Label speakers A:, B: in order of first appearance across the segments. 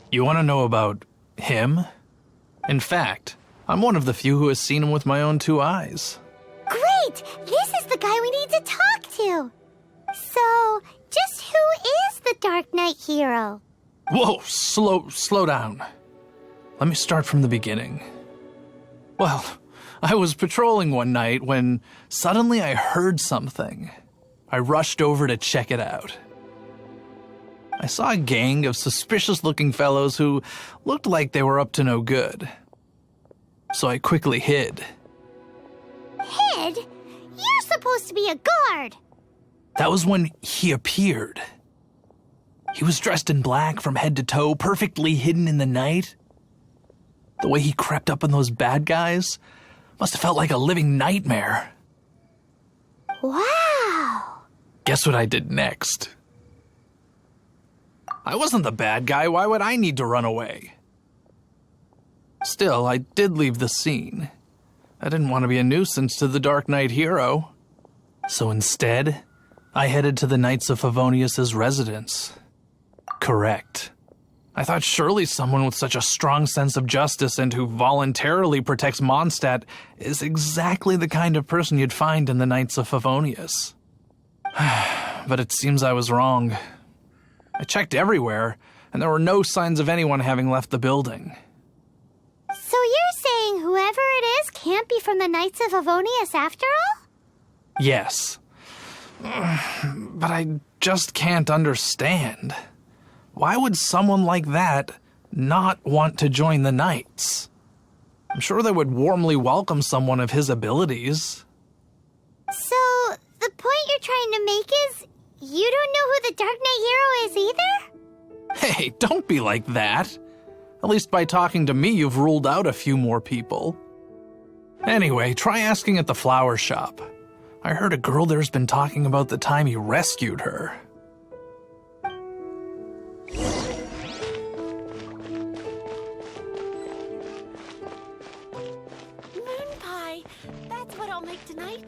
A: You want to know about him? In fact, I'm one of the few who has seen him with my own 2 eyes.
B: Great! This is the guy we need to talk to. So, just who is the Dark Knight hero?
A: Whoa, slow down. Let me start from the beginning. Well, I was patrolling one night when suddenly I heard something. I rushed over to check it out. I saw a gang of suspicious-looking fellows who looked like they were up to no good. So I quickly hid.
B: Hid? You're supposed to be a guard.
A: That was when he appeared. He was dressed in black from head to toe, perfectly hidden in the night. The way he crept up on those bad guys must have felt like a living nightmare.
B: Wow.
A: Guess what I did next? I wasn't the bad guy. Why would I need to run away? Still, I did leave the scene. I didn't want to be a nuisance to the Dark Knight hero. So instead, I headed to the Knights of Favonius' residence. Correct. I thought surely someone with such a strong sense of justice and who voluntarily protects Mondstadt is exactly the kind of person you'd find in the Knights of Favonius. But it seems I was wrong. I checked everywhere, and there were no signs of anyone having left the building.
B: So you're saying whoever it is can't be from the Knights of Favonius after all?
A: Yes. But I just can't understand. Why would someone like that not want to join the Knights? I'm sure they would warmly welcome someone of his abilities.
B: So, the point you're trying to make is you don't know who the Dark Knight hero is either?
A: Hey, don't be like that. At least by talking to me, you've ruled out a few more people. Anyway, try asking at the flower shop. I heard a girl there's been talking about the time you rescued her.
C: Moon pie. That's what I'll make tonight.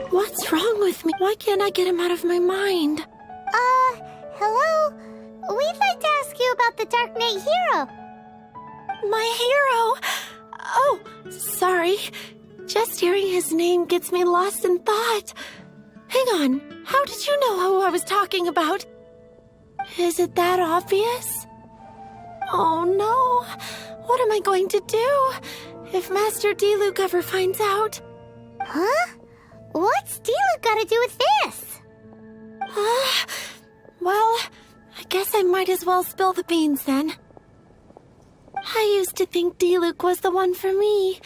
C: What's wrong with me? Why can't I get him out of my mind?
B: Hello? We'd like to ask you about the Dark Knight hero.
C: My hero! Oh, sorry. Just hearing his name gets me lost in thought. Hang on, how did you know who I was talking about? Is it that obvious? Oh no, what am I going to do if Master D-Luke ever finds out?
B: Huh? What's D-Luke got to do with this?
C: Well, I guess I might as well spill the beans then. I used to think D-Luke was the one for me.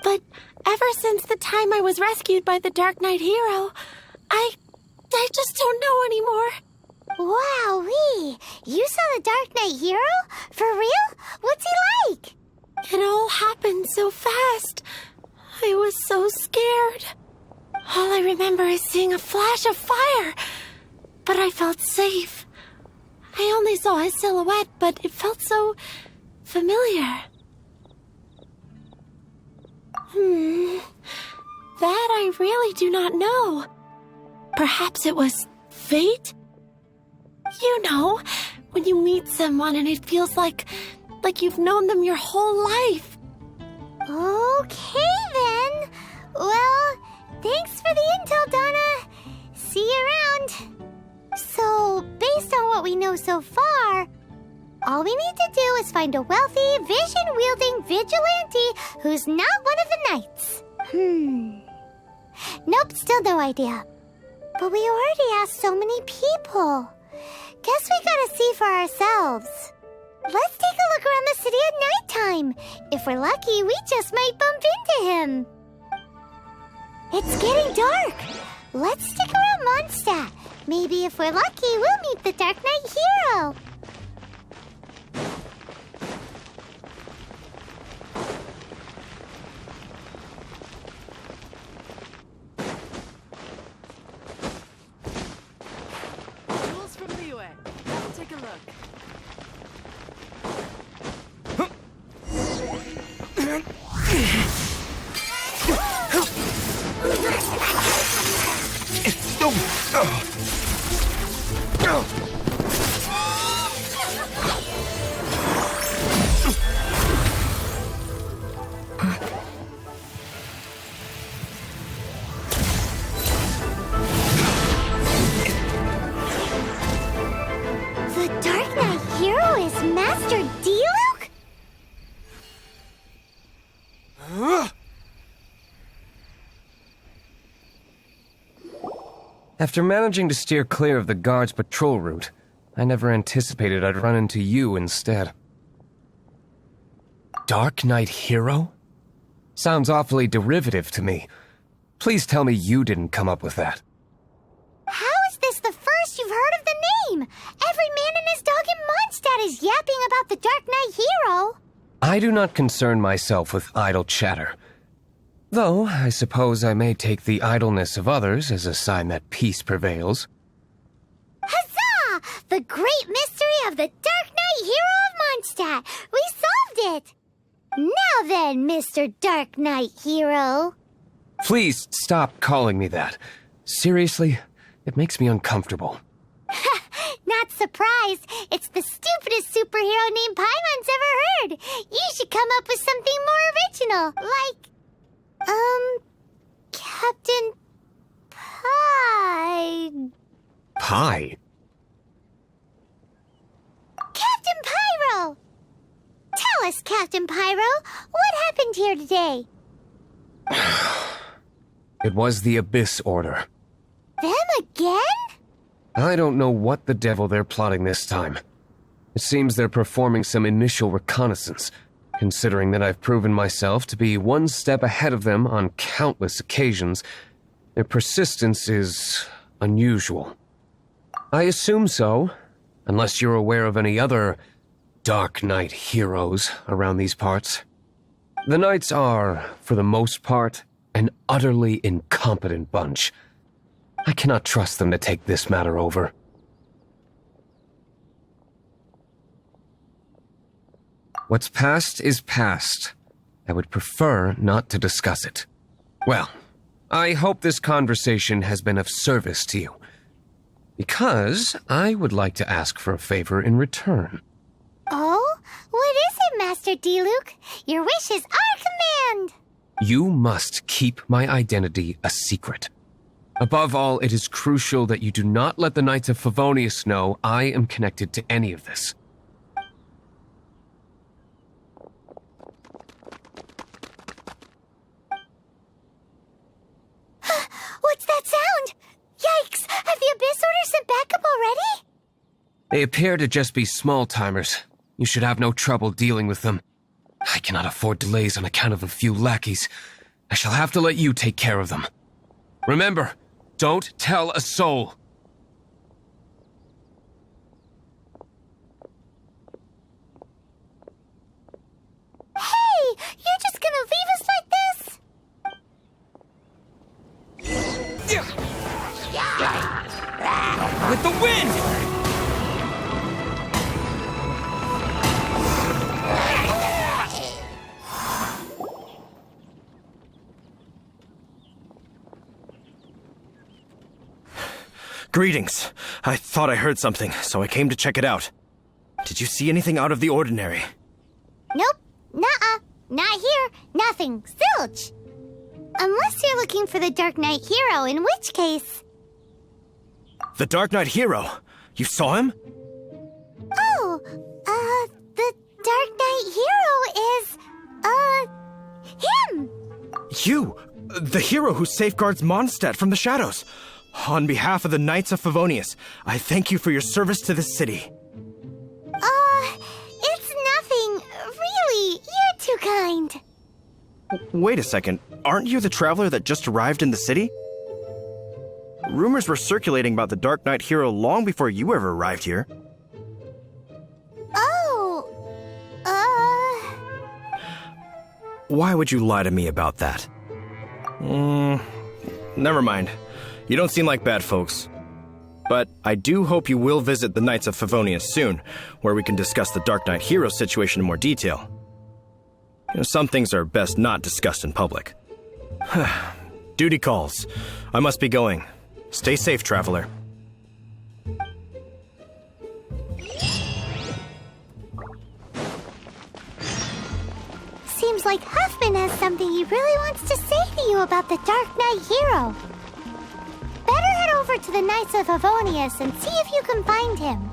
C: But ever since the time I was rescued by the Dark Knight hero, I just don't know anymore.
B: Wowee! You saw the Dark Knight hero? For real? What's he like?
C: It all happened so fast. I was so scared. All I remember is seeing a flash of fire. But I felt safe. I only saw his silhouette, but it felt so familiar. That I really do not know. Perhaps it was fate? You know, when you meet someone and it feels like you've known them your whole life.
B: Okay then. Well, thanks for the intel, Donna. See you around. So, based on what we know so far, all we need to do is find a wealthy, vision-wielding vigilante who's not one of the knights. Nope, still no idea. But we already asked so many people. Guess we gotta see for ourselves. Let's take a look around the city at nighttime. If we're lucky, we just might bump into him. It's getting dark. Let's stick around Mondstadt. Maybe if we're lucky, we'll meet the Dark Knight hero.
D: Tools from Liyue. Let's take a look.
B: The Dark Knight hero is Master Diluc?
E: After managing to steer clear of the guard's patrol route, I never anticipated I'd run into you instead. Dark Knight hero? Sounds awfully derivative to me. Please tell me you didn't come up with that.
B: How is this the first you've heard of the name? Every man and his dog in Mondstadt is yapping about the Dark Knight hero.
E: I do not concern myself with idle chatter. Though, I suppose I may take the idleness of others as a sign that peace prevails.
B: Huzzah! The great mystery of the Dark Knight hero of Mondstadt. We solved it. Now then, Mr. Dark Knight hero.
E: Please stop calling me that. Seriously, it makes me uncomfortable.
B: Not surprised. It's the stupidest superhero name Paimon's ever heard. You should come up with something more original, like, Captain Pie.
E: Pie?
B: Captain Pyro! Tell us, Captain Pyro, what happened here today?
E: It was the Abyss Order.
B: Them again?
E: I don't know what the devil they're plotting this time. It seems they're performing some initial reconnaissance, considering that I've proven myself to be one step ahead of them on countless occasions. Their persistence is unusual. I assume so, unless you're aware of any other Dark Knight heroes around these parts. The Knights are, for the most part, an utterly incompetent bunch. I cannot trust them to take this matter over. What's past is past. I would prefer not to discuss it. Well, I hope this conversation has been of service to you, because I would like to ask for a favor in return.
B: Oh? What is it, Master Diluc? Your wish is our command!
E: You must keep my identity a secret. Above all, it is crucial that you do not let the Knights of Favonius know I am connected to any of this.
B: What's that sound? Yikes! Have the Abyss Order sent backup already?
E: They appear to just be small-timers. You should have no trouble dealing with them. I cannot afford delays on account of a few lackeys. I shall have to let you take care of them. Remember, don't tell a soul.
B: Hey! You're just gonna leave us like this?
E: With the wind!
F: Greetings. I thought I heard something, so I came to check it out. Did you see anything out of the ordinary?
B: Nope. Nuh-uh. Not here. Nothing. Zilch. Unless you're looking for the Dark Knight hero, in which case...
F: The Dark Knight hero? You saw him?
B: Oh, the Dark Knight hero is, him!
F: You! The hero who safeguards Mondstadt from the shadows. On behalf of the Knights of Favonius, I thank you for your service to the city.
B: It's nothing. Really, you're too kind.
F: Wait a second. Aren't you the traveler that just arrived in the city? Rumors were circulating about the Dark Knight hero long before you ever arrived here.
B: Oh,
F: Why would you lie to me about that? Never mind. You don't seem like bad folks. But I do hope you will visit the Knights of Favonius soon, where we can discuss the Dark Knight hero situation in more detail. Some things are best not discussed in public. Duty calls. I must be going. Stay safe, traveler.
B: seems like Huffman has something he really wants to say to you about the Dark Knight hero. Better head over to the Knights of Favonius and see if you can find him.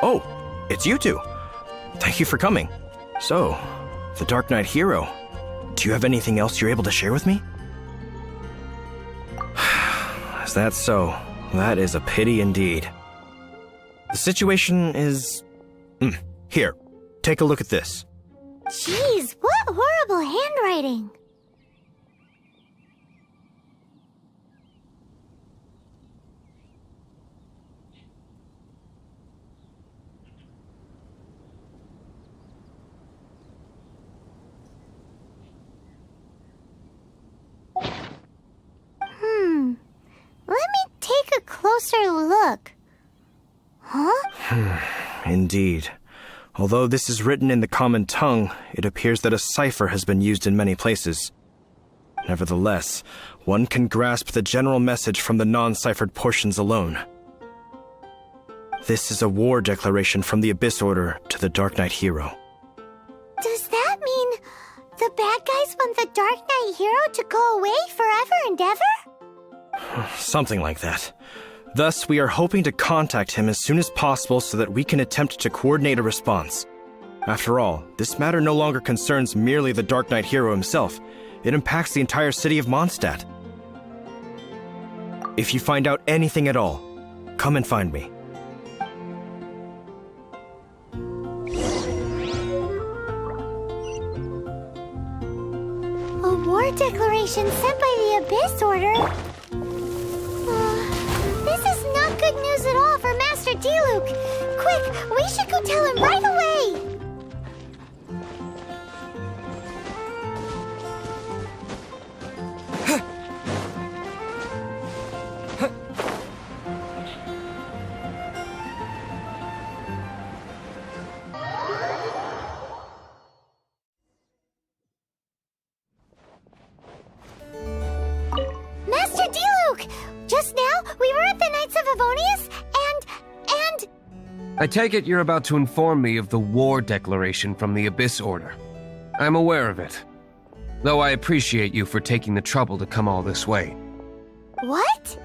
F: Oh, it's you two. Thank you for coming. So, the Dark Knight hero. Do you have anything else you're able to share with me? Is that so? That is a pity indeed. The situation is... Here, take a look at this.
B: Jeez, what horrible handwriting. Let me take a closer look. Huh?
F: Indeed. Although this is written in the common tongue, it appears that a cipher has been used in many places. Nevertheless, one can grasp the general message from the non-ciphered portions alone. This is a war declaration from the Abyss Order to the Dark Knight hero.
B: Does that mean the bad guys want the Dark Knight hero to go away forever and ever?
F: Something like that. Thus, we are hoping to contact him as soon as possible so that we can attempt to coordinate a response. After all, this matter no longer concerns merely the Dark Knight hero himself. It impacts the entire city of Mondstadt. If you find out anything at all, come and find me.
B: A war declaration sent by the Abyss Order? This is not good news at all for Master Diluc. Quick, we should go tell him right away. Master Diluc! Just now, we were at the Knights of Favonius, and...
E: I take it you're about to inform me of the war declaration from the Abyss Order. I'm aware of it, though I appreciate you for taking the trouble to come all this way.
B: What?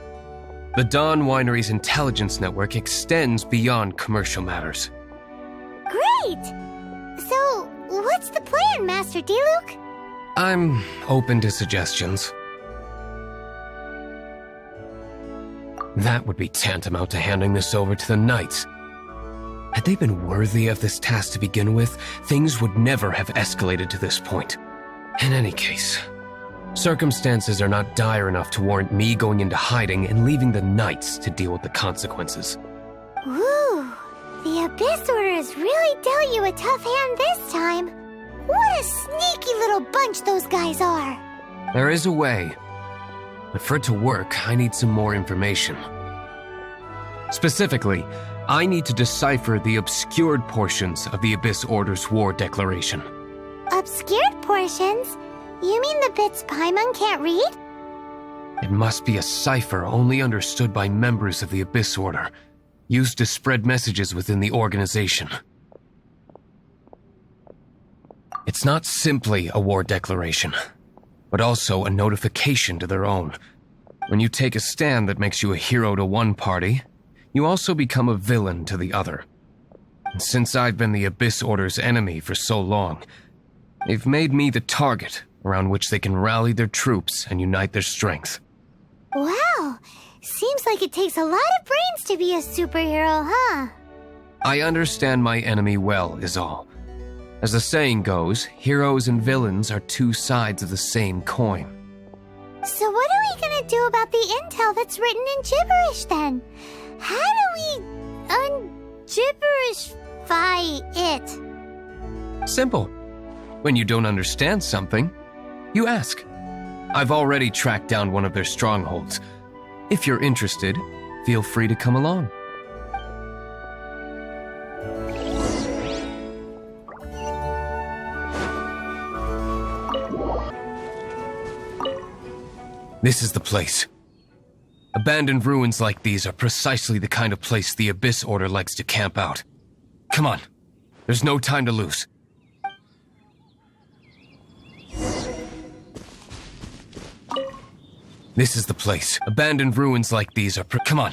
E: The Dawn Winery's intelligence network extends beyond commercial matters.
B: Great! So, what's the plan, Master Diluc?
E: I'm open to suggestions. That would be tantamount to handing this over to the Knights. Had they been worthy of this task to begin with, things would never have escalated to this point. In any case, circumstances are not dire enough to warrant me going into hiding and leaving the Knights to deal with the consequences.
B: Ooh, the Abyss Order has really dealt you a tough hand this time. What a sneaky little bunch those guys are.
E: There is a way. But for it to work, I need some more information. Specifically, I need to decipher the obscured portions of the Abyss Order's war declaration.
B: Obscured portions? You mean the bits Paimon can't read?
E: It must be a cipher only understood by members of the Abyss Order, used to spread messages within the organization. It's not simply a war declaration, but also a notification to their own. When you take a stand that makes you a hero to one party, you also become a villain to the other. And since I've been the Abyss Order's enemy for so long, they've made me the target around which they can rally their troops and unite their strength.
B: Wow, seems like it takes a lot of brains to be a superhero, huh?
E: I understand my enemy well, is all. As the saying goes, heroes and villains are two sides of the same coin.
B: So what are we gonna do about the intel that's written in gibberish then? How do we un-gibberishify it?
E: Simple. When you don't understand something, you ask. I've already tracked down one of their strongholds. If you're interested, feel free to come along. This is the place. Abandoned ruins like these are precisely the kind of place the Abyss Order likes to camp out. Come on, there's no time to lose. This is the place. Abandoned ruins like these are come on.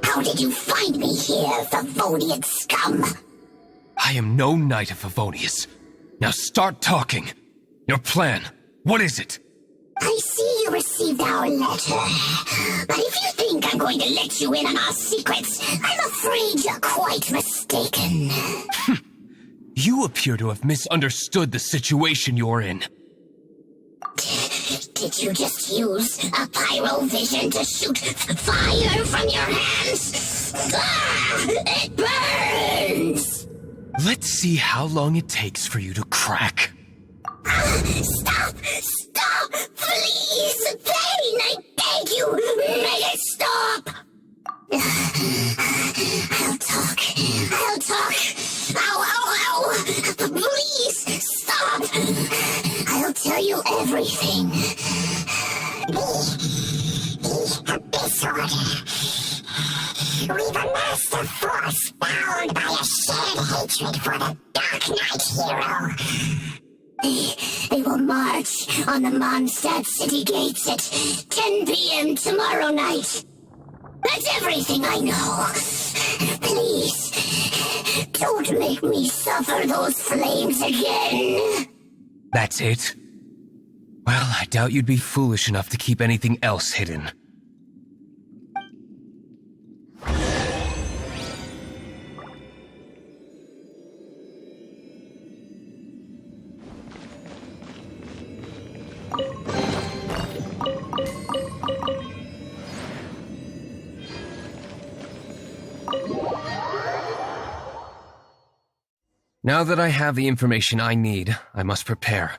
G: How did you find me here, Favonian scum?
E: I am no knight of Favonius. Now start talking. Your plan, what is it?
G: I see you received our letter. But if you think I'm going to let you in on our secrets, I'm afraid you're quite mistaken.
E: You appear to have misunderstood the situation you're in.
G: Did you just use a pyrovision to shoot fire from your hands? Ah, it burns!
E: Let's see how long it takes for you to crack.
G: Stop! Stop! Please! Pain, I beg you! Make it stop! I'll talk. I'll talk. Ow, ow, ow! Please, stop! I'll tell you everything. The Abyss Order. We've amassed a force bound by a shared hatred for the Dark Knight hero. They will march on the Mondstadt city gates at 10 p.m. tomorrow night. That's everything I know. Please, don't make me suffer those flames again.
E: That's it? Well, I doubt you'd be foolish enough to keep anything else hidden. Now that I have the information I need, I must prepare.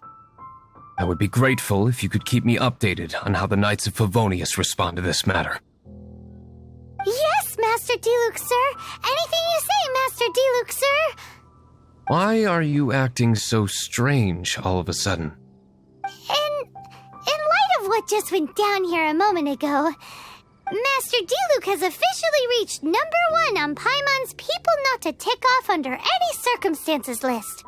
E: I would be grateful if you could keep me updated on how the Knights of Favonius respond to this matter.
B: Yes, Master Diluc, sir. Anything you say, Master Diluc, sir.
E: Why are you acting so strange all of a sudden?
B: In light of what just went down here a moment ago, Master Diluc has officially reached #1 on Paimon's People Not to Tick Off Under Any Circumstances list.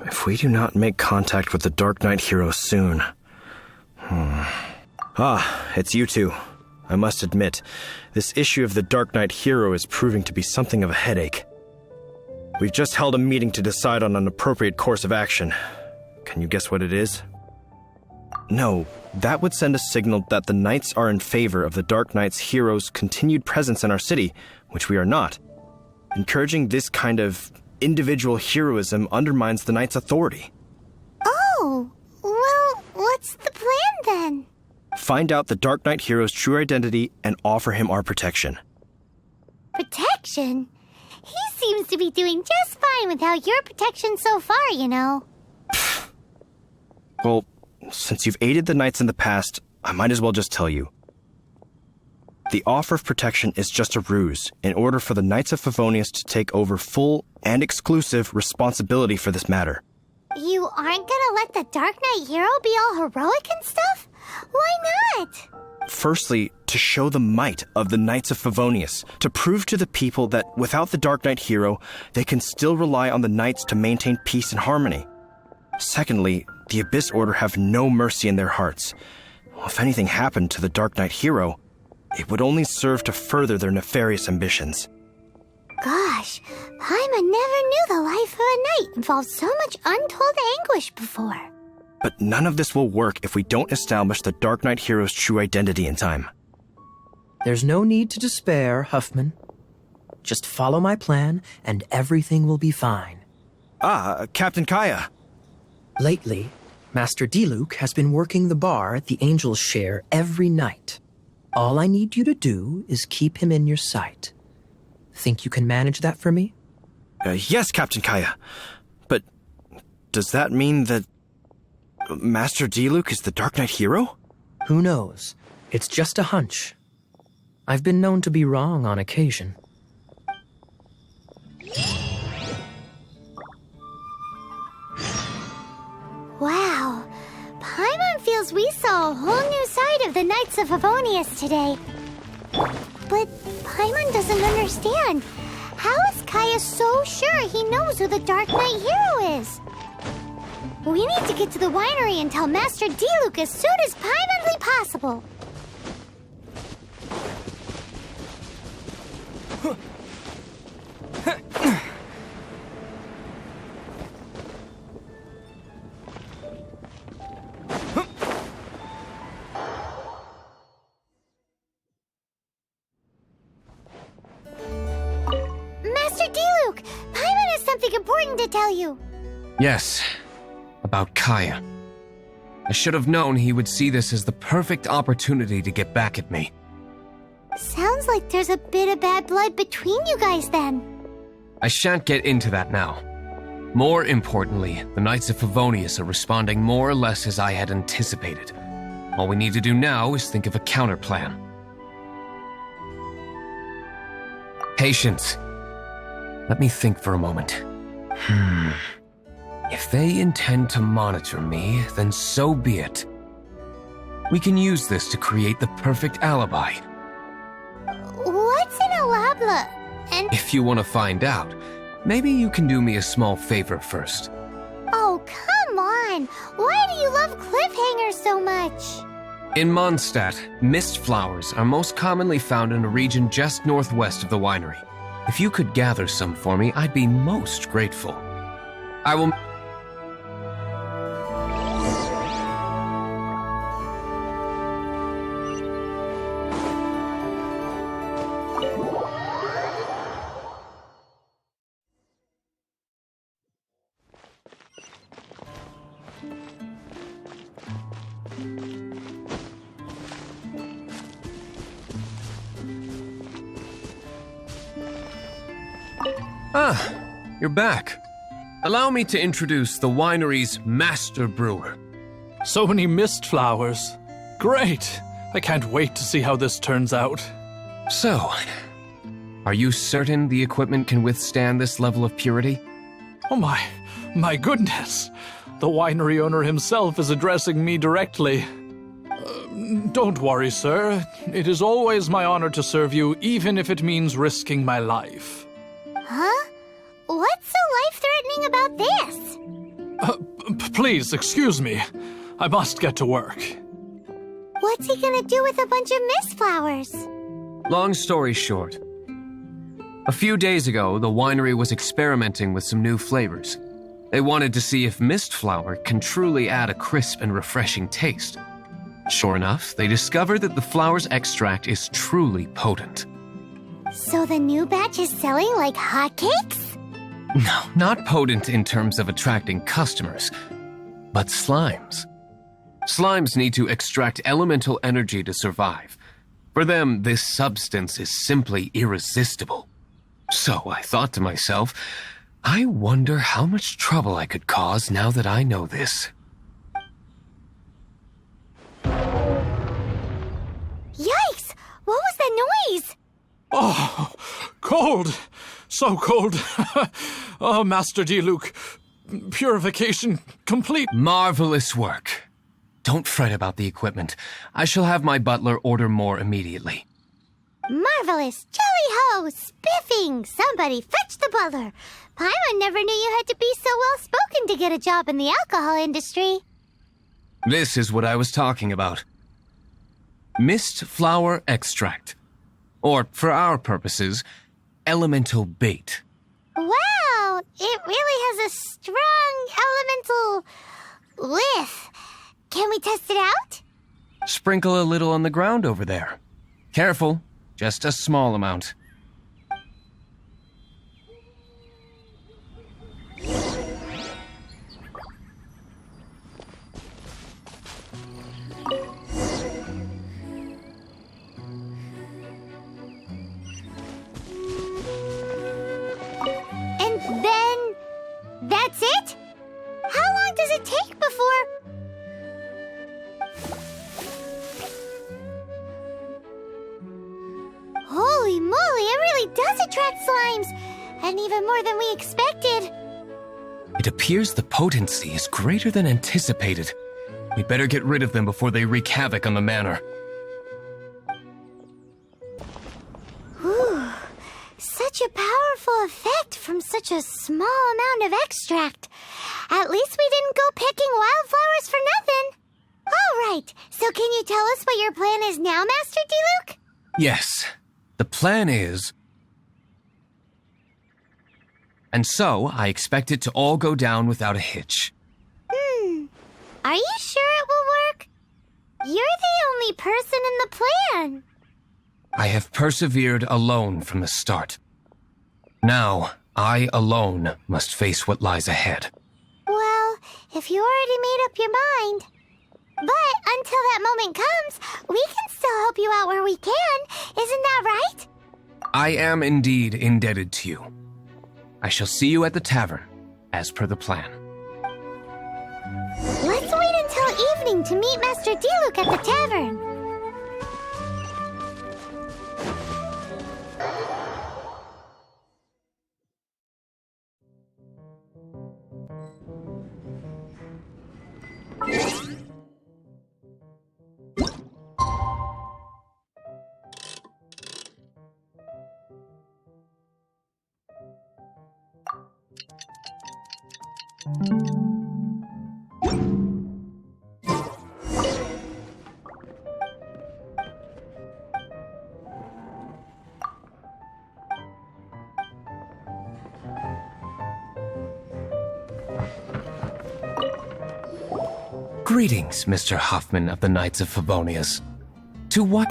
F: If we do not make contact with the Dark Knight hero soon... Ah, it's you two. I must admit, this issue of the Dark Knight hero is proving to be something of a headache. We've just held a meeting to decide on an appropriate course of action. Can you guess what it is? No, that would send a signal that the Knights are in favor of the Dark Knight's heroes' continued presence in our city, which we are not. Encouraging this kind of individual heroism undermines the Knights' authority.
B: Oh, well, what's the plan then?
F: Find out the Dark Knight hero's true identity and offer him our protection.
B: Protection? He seems to be doing just fine without your protection so far, you know.
F: Well, since you've aided the Knights in the past, I might as well just tell you. The offer of protection is just a ruse in order for the Knights of Favonius to take over full and exclusive responsibility for this matter.
B: You aren't gonna let the Dark Knight hero be all heroic and stuff? Why not?
F: Firstly, to show the might of the Knights of Favonius, to prove to the people that without the Dark Knight hero, they can still rely on the Knights to maintain peace and harmony. Secondly, the Abyss Order have no mercy in their hearts. If anything happened to the Dark Knight hero, it would only serve to further their nefarious ambitions.
B: Gosh, Paimon never knew the life of a knight involved so much untold anguish before.
F: But none of this will work if we don't establish the Dark Knight hero's true identity in time.
H: There's no need to despair, Huffman. Just follow my plan, and everything will be fine.
F: Captain Kaya.
H: Lately, Master Diluc has been working the bar at the Angel's Share every night. All I need you to do is keep him in your sight. Think you can manage that for me?
F: Yes, Captain Kaya. But does that mean that Master Diluc is the Dark Knight hero?
H: Who knows? It's just a hunch. I've been known to be wrong on occasion.
B: Wow, Paimon feels we saw a whole new side of the Knights of Favonius today. But Paimon doesn't understand. How is Kaya so sure he knows who the Dark Knight hero is? We need to get to the winery and tell Master Diluc as soon as Paimonly possible. Master Diluc, Paimon has something important to tell you.
E: Yes, about Kaya. I should have known he would see this as the perfect opportunity to get back at me.
B: Sounds like there's a bit of bad blood between you guys then.
E: I shan't get into that now. More importantly, the Knights of Favonius are responding more or less as I had anticipated. All we need to do now is think of a counterplan. Patience. Let me think for a moment. If they intend to monitor me, then so be it. We can use this to create the perfect alibi.
B: What's an alabla? And
E: If you want to find out, maybe you can do me a small favor first.
B: oh, come on. Why do you love cliffhangers so much?
E: In Mondstadt, mist flowers are most commonly found in a region just northwest of the winery. If you could gather some for me, I'd be most grateful. I will... You're back. Allow me to introduce the winery's master brewer.
A: So many mist flowers. Great! I can't wait to see how this turns out.
E: So, are you certain the equipment can withstand this level of purity?
A: Oh my goodness. The winery owner himself is addressing me directly. Don't worry, sir. It is always my honor to serve you, even if it means risking my life.
B: Huh? What's so life-threatening about this?
A: Please, excuse me. I must get to work.
B: What's he gonna do with a bunch of mist flowers?
E: Long story short, a few days ago, the winery was experimenting with some new flavors. They wanted to see if mist flower can truly add a crisp and refreshing taste. Sure enough, they discovered that the flower's extract is truly potent.
B: So the new batch is selling like hotcakes?
E: No, not potent in terms of attracting customers, but slimes. Slimes need to extract elemental energy to survive. For them, this substance is simply irresistible. So I thought to myself, I wonder how much trouble I could cause now that I know this.
B: Yikes! What was that noise?
A: Oh, cold! So cold! Oh, Master Diluc, purification complete.
E: Marvelous work. Don't fret about the equipment. I shall have my butler order more immediately.
B: Marvelous! Jolly-ho! Spiffing! Somebody fetch the butler! Paimon never knew you had to be so well-spoken to get a job in the alcohol industry.
E: This is what I was talking about. Mist flower extract. Or, for our purposes, elemental bait.
B: Wow! It really has a strong elemental whiff. Can we test it out?
E: Sprinkle a little on the ground over there. Careful, just a small amount.
B: And then... that's it? How long does it take before... Holy moly, it really does attract slimes! And even more than we expected.
E: It appears the potency is greater than anticipated. We better get rid of them before they wreak havoc on the manor.
B: Whew. Such a powerful effect from such a small amount of extract. At least we didn't go picking wildflowers for nothing. All right, so can you tell us what your plan is now, Master Diluc?
E: Yes, the plan is... And so, I expect it to all go down without a hitch.
B: Are you sure it will work? You're the only person in the plan.
E: I have persevered alone from the start. Now, I alone must face what lies ahead.
B: Well, if you already made up your mind. But until that moment comes, we can still help you out where we can. Isn't that right?
E: I am indeed indebted to you. I shall see you at the tavern, as per the plan.
B: Let's wait until evening to meet Master Diluc at the tavern.
E: Greetings, Mr. Hoffman of the Knights of Favonius. To what—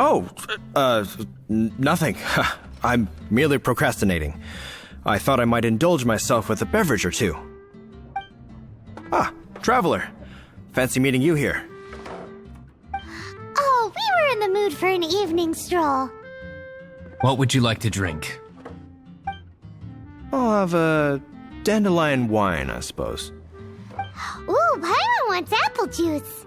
F: Nothing. I'm merely procrastinating. I thought I might indulge myself with a beverage or two. Ah, traveler. Fancy meeting you here.
B: Oh, we were in the mood for an evening stroll.
E: What would you like to drink?
F: I'll have a dandelion wine, I suppose.
B: Ooh, Paimon wants apple juice.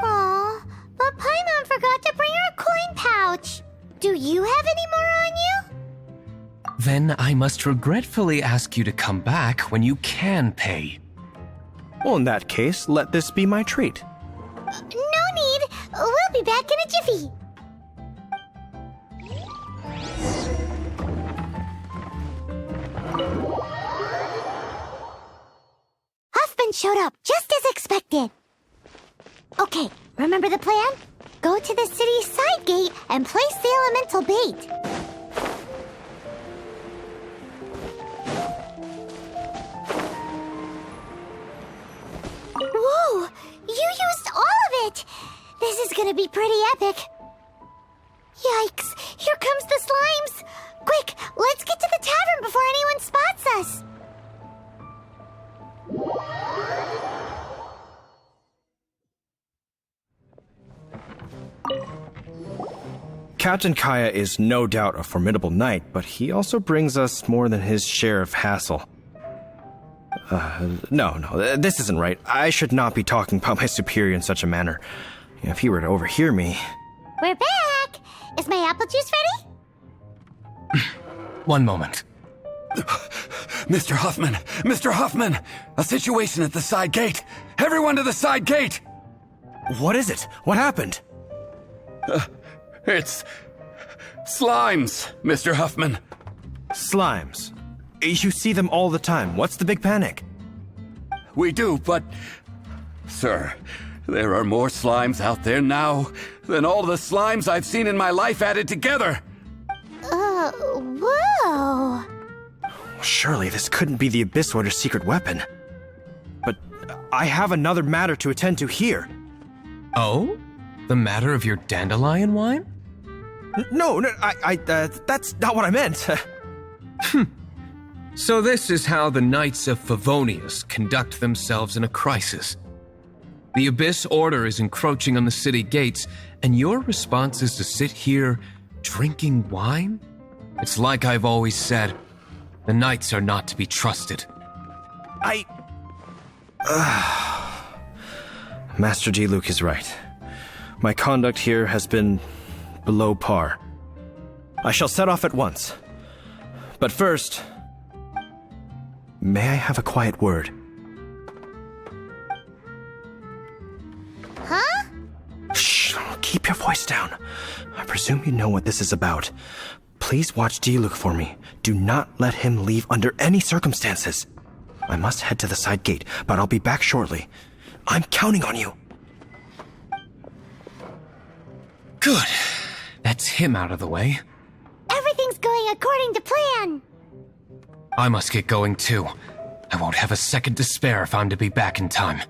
B: Aw, but Paimon forgot to bring her coin pouch. Do you have any more on you?
E: Then I must regretfully ask you to come back when you can pay.
F: Well, in that case, let this be my treat.
B: No need. We'll be back in a jiffy. Huffman showed up just as expected. Okay, remember the plan? Go to the city's side gate and place the elemental bait. This is gonna be pretty epic. Yikes! Here comes the slimes! Quick, let's get to the tavern before anyone spots us!
F: Captain Kaya is no doubt a formidable knight, but he also brings us more than his share of hassle. No, this isn't right. I should not be talking about my superior in such a manner. If he were to overhear me...
B: We're back! Is my apple juice ready?
I: One moment. Mr. Huffman! Mr. Huffman! A situation at the side gate! Everyone to the side gate!
F: What is it? What happened?
I: It's... slimes, Mr. Huffman.
F: Slimes. You see them all the time. What's the big panic?
I: We do, but... Sir, there are more slimes out there now than all the slimes I've seen in my life added together.
B: Whoa.
F: Surely this couldn't be the Abyss Order's secret weapon. But I have another matter to attend to here.
E: Oh? The matter of your dandelion wine?
F: No, that's not what I meant.
E: So this is how the Knights of Favonius conduct themselves in a crisis. The Abyss Order is encroaching on the city gates, and your response is to sit here drinking wine? It's like I've always said, the Knights are not to be trusted.
F: Master Diluc is right. My conduct here has been below par. I shall set off at once. But first, may I have a quiet word?
B: Huh?
F: Shh, keep your voice down. I presume you know what this is about. Please watch Diluc for me. Do not let him leave under any circumstances. I must head to the side gate, but I'll be back shortly. I'm counting on you.
E: Good. That's him out of the way.
B: Everything's going according to plan.
E: I must get going too. I won't have a second to spare if I'm to be back in time.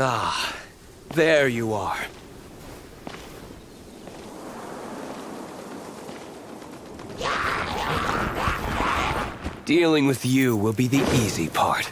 I: Ah, there you are. Dealing with you will be the easy part.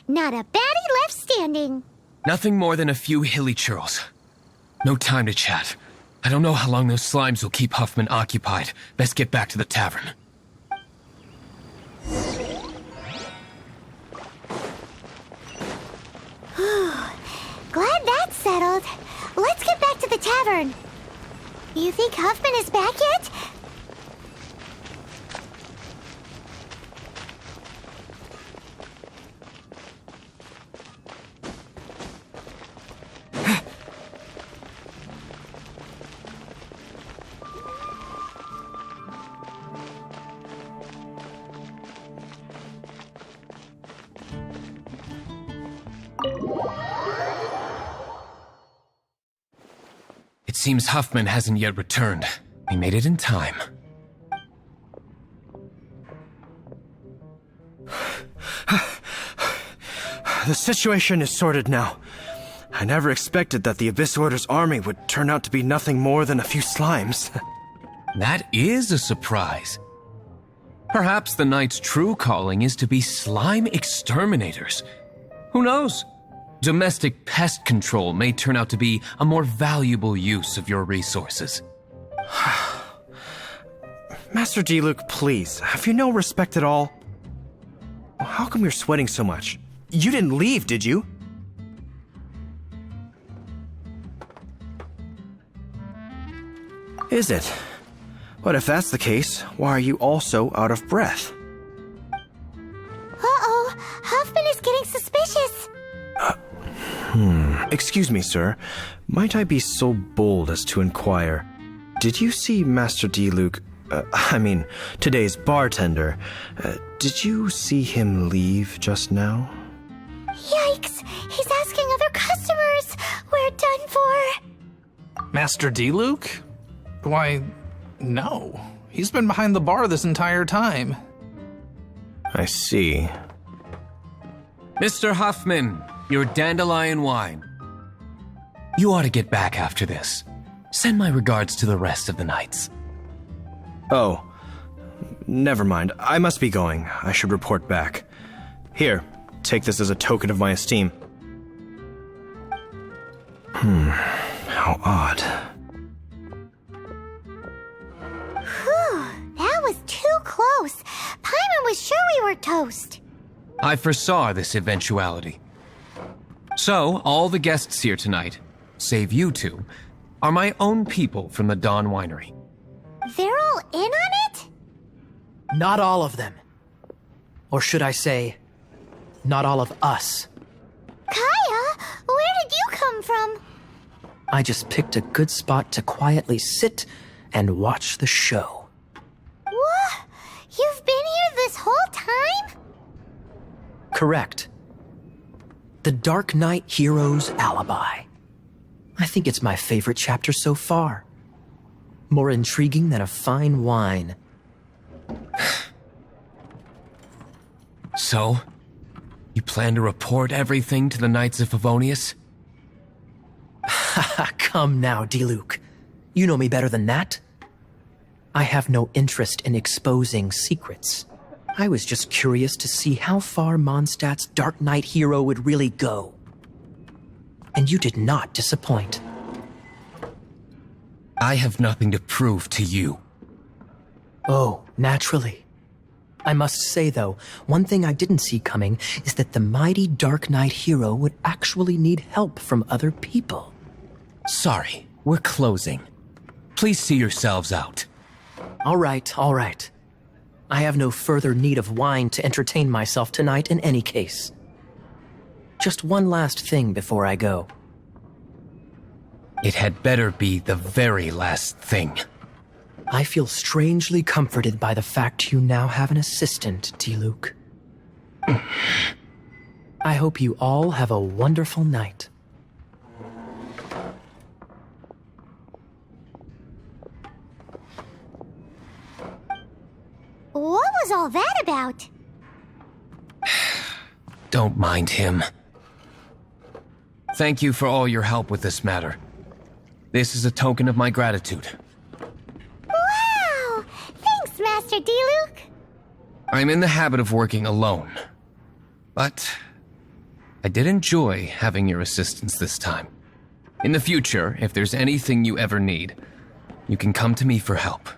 B: Not a baddie left standing.
E: Nothing more than a few hilly churls. No time to chat. I don't know how long those slimes will keep Huffman occupied. Best get back to the tavern.
B: Glad that's settled. Let's get back to the tavern. You think Huffman is back yet?
E: It seems Huffman hasn't yet returned. He made it in time.
F: The situation is sorted now. I never expected that the Abyss Order's army would turn out to be nothing more than a few slimes.
E: That is a surprise. Perhaps the Knight's true calling is to be slime exterminators. Who knows? Domestic pest control may turn out to be a more valuable use of your resources.
F: Master Diluc, please, have you no respect at all? How come you're sweating so much? You didn't leave, did you? Is it? But if that's the case, why are you also out of breath?
B: Uh-oh, Huffman is getting suspicious.
F: Excuse me, sir. Might I be so bold as to inquire, did you see Master Diluc, today's bartender, did you see him leave just now?
B: Yikes, he's asking other customers. We're done for.
A: Master Diluc? Why, no. He's been behind the bar this entire time.
F: I see.
E: Mr. Huffman, your dandelion wine. You ought to get back after this. Send my regards to the rest of the knights.
F: Oh, never mind. I must be going. I should report back. Here, take this as a token of my esteem. How odd.
B: Whew, that was too close. Paimon was sure we were toast.
E: I foresaw this eventuality. So, all the guests here tonight, save you two, are my own people from the Dawn Winery.
B: They're all in on it?
H: Not all of them. Or should I say, not all of us.
B: Kaya, where did you come from?
H: I just picked a good spot to quietly sit and watch the show.
B: What? You've been here this whole time?
H: Correct. The Dark Knight Hero's Alibi. I think it's my favorite chapter so far. More intriguing than a fine wine.
E: So, you plan to report everything to the Knights of Favonius?
H: Come now, Diluc. You know me better than that. I have no interest in exposing secrets. I was just curious to see how far Mondstadt's Dark Knight hero would really go. And you did not disappoint.
E: I have nothing to prove to you.
H: Oh, naturally. I must say, though, one thing I didn't see coming is that the mighty Dark Knight hero would actually need help from other people.
E: Sorry, we're closing. Please see yourselves out.
H: All right, all right. I have no further need of wine to entertain myself tonight in any case. Just one last thing before I go.
E: It had better be the very last thing.
H: I feel strangely comforted by the fact you now have an assistant, Diluc. I hope you all have a wonderful night.
B: What was all that about?
E: Don't mind him. Thank you for all your help with this matter. This is a token of my gratitude.
B: Wow! Thanks, Master Diluc.
E: I'm in the habit of working alone. But I did enjoy having your assistance this time. In the future, if there's anything you ever need, you can come to me for help.